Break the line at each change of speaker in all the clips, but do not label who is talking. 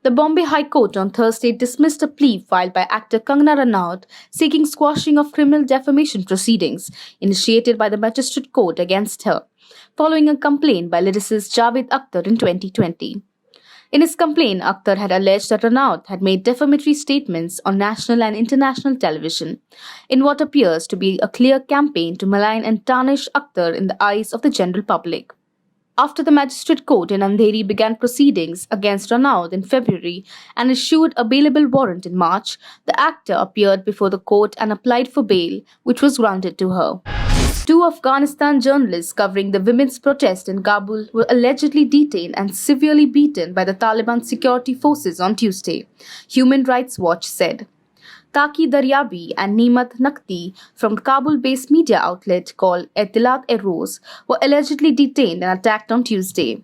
The Bombay High Court on Thursday dismissed a plea filed by actor Kangana Ranaut seeking squashing of criminal defamation proceedings initiated by the Magistrate Court against her, following a complaint by lyricist Javed Akhtar in 2020. In his complaint, Akhtar had alleged that Ranaut had made defamatory statements on national and international television, in what appears to be a clear campaign to malign and tarnish Akhtar in the eyes of the general public. After the Magistrate Court in Andheri began proceedings against Ranaut in February and issued a bailable warrant in March, the actor appeared before the court and applied for bail, which was granted to her. Two Afghanistan journalists covering the women's protest in Kabul were allegedly detained and severely beaten by the Taliban security forces on Tuesday, Human Rights Watch said. Taki Daryabi and Neemat Nakti from the Kabul-based media outlet called Ettilaat-e-Roz were allegedly detained and attacked on Tuesday.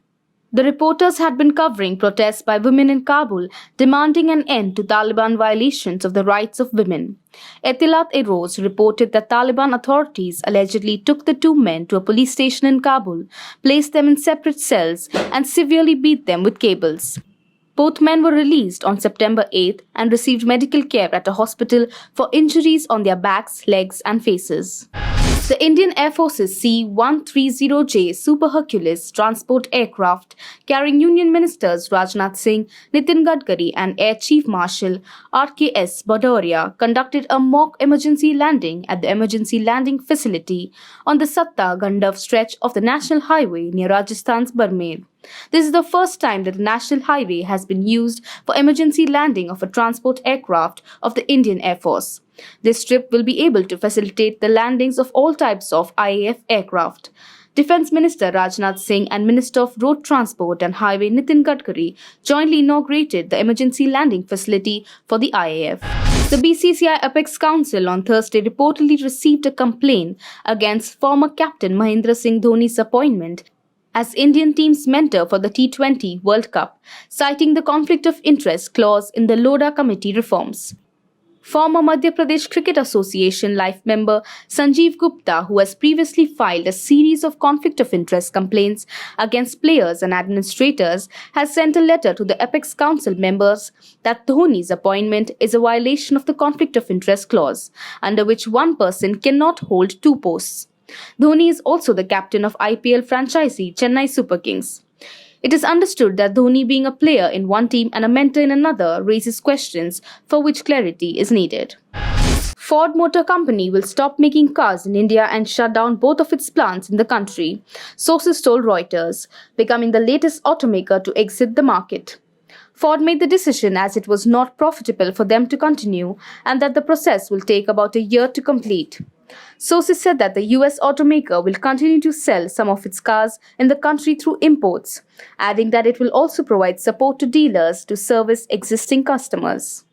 The reporters had been covering protests by women in Kabul demanding an end to Taliban violations of the rights of women. Ettilaat-e-Roz reported that Taliban authorities allegedly took the two men to a police station in Kabul, placed them in separate cells, and severely beat them with cables. Both men were released on September 8th and received medical care at a hospital for injuries on their backs, legs, and faces. The Indian Air Force's C-130J Super Hercules transport aircraft carrying Union Ministers Rajnath Singh, Nitin Gadkari and Air Chief Marshal R.K.S. Bhadauria conducted a mock emergency landing at the emergency landing facility on the Satta-Gandav stretch of the National Highway near Rajasthan's Barmer. This is the first time that the National Highway has been used for emergency landing of a transport aircraft of the Indian Air Force. This trip will be able to facilitate the landings of all types of IAF aircraft. Defence Minister Rajnath Singh and Minister of Road Transport and Highway Nitin Gadkari jointly inaugurated the emergency landing facility for the IAF. The BCCI Apex Council on Thursday reportedly received a complaint against former captain Mahendra Singh Dhoni's appointment as Indian team's mentor for the T20 World Cup, citing the conflict of interest clause in the Lodha Committee reforms. Former Madhya Pradesh Cricket Association life member Sanjeev Gupta, who has previously filed a series of conflict of interest complaints against players and administrators, has sent a letter to the Apex Council members that Dhoni's appointment is a violation of the conflict of interest clause, under which one person cannot hold two posts. Dhoni is also the captain of IPL franchisee Chennai Super Kings. It is understood that Dhoni, being a player in one team and a mentor in another, raises questions for which clarity is needed. Ford Motor Company will stop making cars in India and shut down both of its plants in the country, sources told Reuters, becoming the latest automaker to exit the market. Ford made the decision as it was not profitable for them to continue and that the process will take about a year to complete. Sources said that the US automaker will continue to sell some of its cars in the country through imports, adding that it will also provide support to dealers to service existing customers.